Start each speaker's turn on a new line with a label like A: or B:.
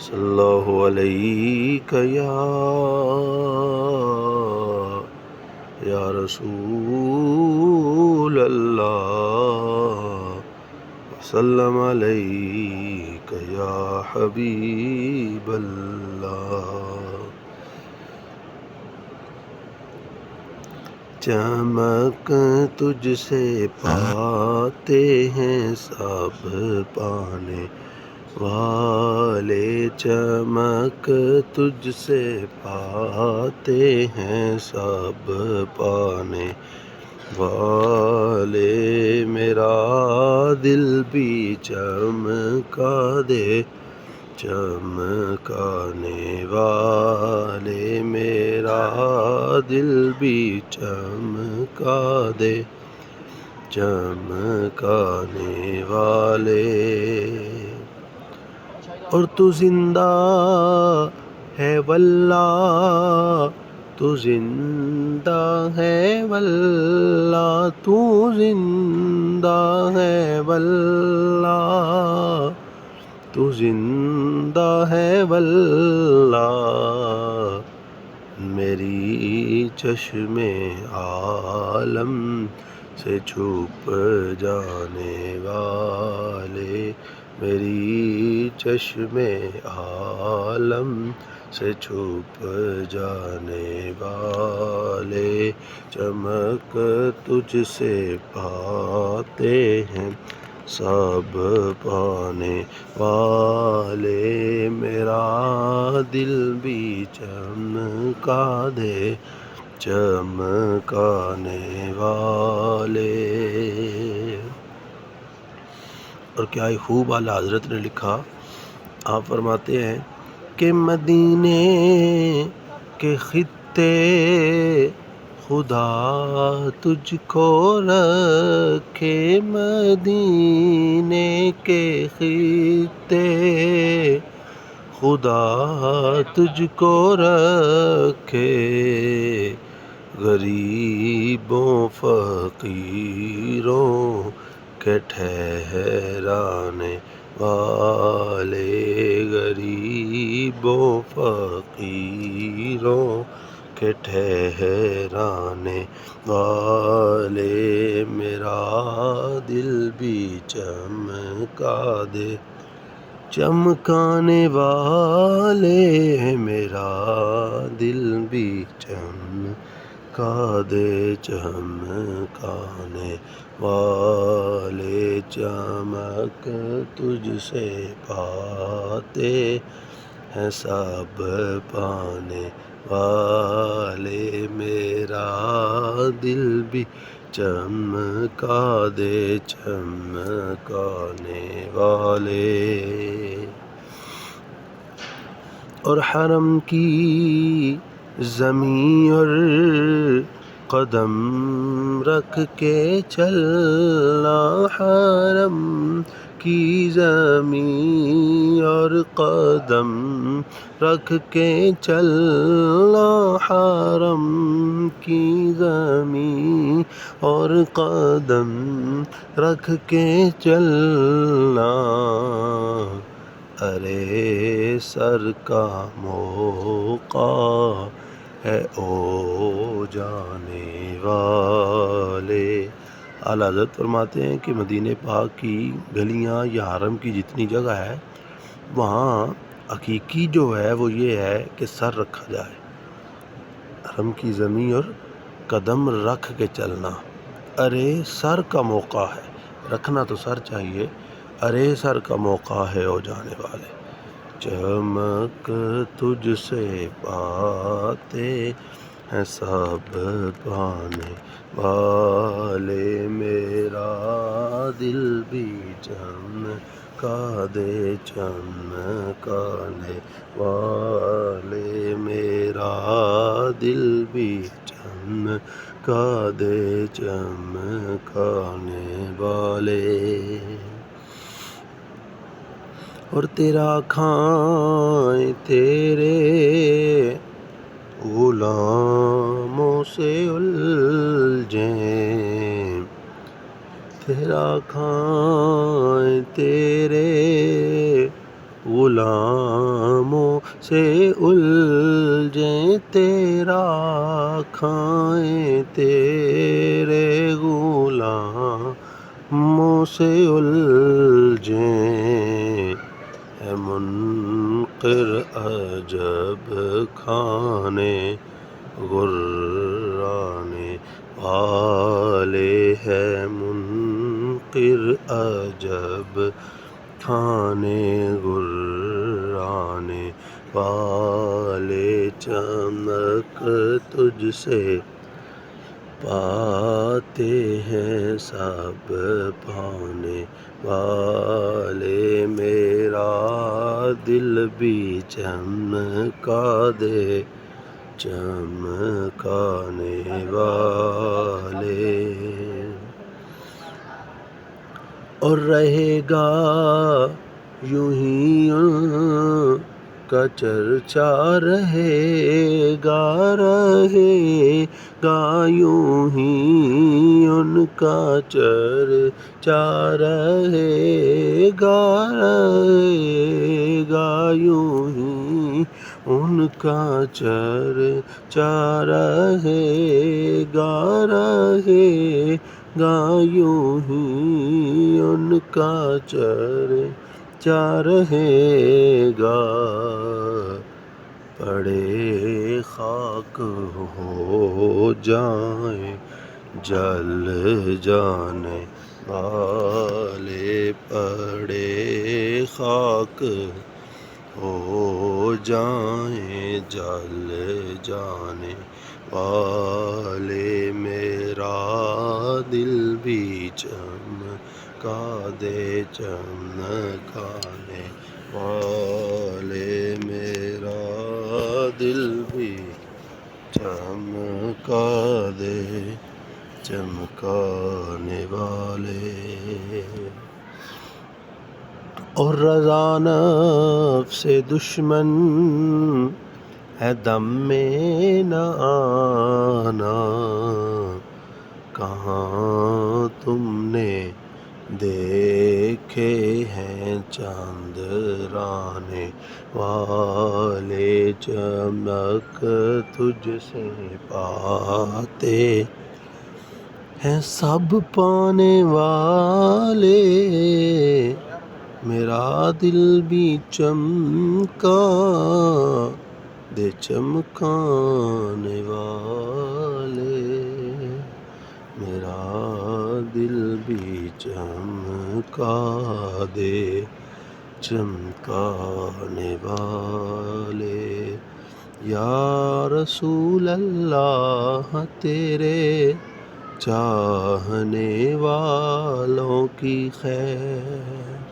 A: صلی اللہ علیک یا رسول اللہ، وسلم علیک یا حبیب اللہ۔ چمک تجھ سے پاتے ہیں سب پانے والے، چمک تجھ سے پاتے ہیں سب پانے والے، میرا دل بھی چمکا دے چمکانے والے، میرا دل بھی چمکا دے چمکانے والے۔ اور تو زندہ ہے واللہ، تو زندہ ہے واللہ، تو زندہ ہے واللہ، تو زندہ ہے واللہ، میری چشم عالم سے چھپ جانے والے، میری چشم عالم سے چھپ جانے والے، چمک تجھ سے پاتے ہیں سب پانے والے، میرا دل بھی چمکا دے چمکانے والے۔ اور کیا ہی خوب اعلیٰ حضرت نے لکھا، آپ فرماتے ہیں کہ مدینے کے خطے خدا تجھ کو رکھے، مدینے کے خطے خدا تجھ کو رکھے، غریبوں فقیروں کے ٹھہرانے والے، غریبوں فقیروں کے ٹھہرانے والے، میرا دل بھی چمکا دے چمکانے والے، میرا دل بھی چمکا دے چمکانے والے، چمک تجھ سے پاتے ہیں سب پانے والے، میرا دل بھی چمکا دے چمکانے والے۔ اور حرم کی زمین اور قدم رکھ کے چلنا، حرم کی زمین اور قدم رکھ کے چلنا، حرم کی زمین اور قدم رکھ کے چلنا، ارے سر کا موقع ہے او جانے والے۔ اعلیٰ حضرت فرماتے ہیں کہ مدینہ پاک کی گلیاں یا حرم کی جتنی جگہ ہے، وہاں حقیقی جو ہے وہ یہ ہے کہ سر رکھا جائے، حرم کی زمین اور قدم رکھ کے چلنا، ارے سر کا موقع ہے، رکھنا تو سر چاہیے، ارے سر کا موقع ہے او جانے والے، چمک تجھ سے پاتے ہیں سب پانے والے، میرا دل بھی چمکا دے چمکانے والے، میرا دل بھی چمکا دے چمکانے والے۔ اور تیرا کھائیں تیرے غلاموں سے الجھیں، تیرا کھائیں تیرے غلاموں سے الجھیں، تیرا کھائیں تیرے غلاموں سے الجھیں، ہے منکر عجب کھانے غرانے والے، ہے منکر عجب کھانے غرانے والے، چمک تجھ سے پاتے ہیں سب پانے والے، میرا دل بھی چمکا دے چمکانے والے، اور رہے گا یوں ہی ان کا چرچا، رہے گا یوں ہی ان کا چرچا، رہے گا یوں ہی ان کا چرچا، رہے گا یوں ہی ان کا چرچا، رہے گا، پڑے خاک ہو جائیں جل جانے والے، پڑے خاک ہو جائیں جل جانے والے، میرا دل بھی چمکا دے چمکانے والے، میرا دل بھی چمکا دے چمکانے والے، اور رضا نفس دشمن ہے دم میں نہ آنا، کہاں تم نے دیکھے ہیں چاندرانے والے، چمک تجھ سے پاتے ہیں سب پانے والے، میرا دل بھی چمکا دے چمکانے والے، میرا دل بھی چمکا دے چمکانے والے، یا رسول اللہ تیرے چاہنے والوں کی خیر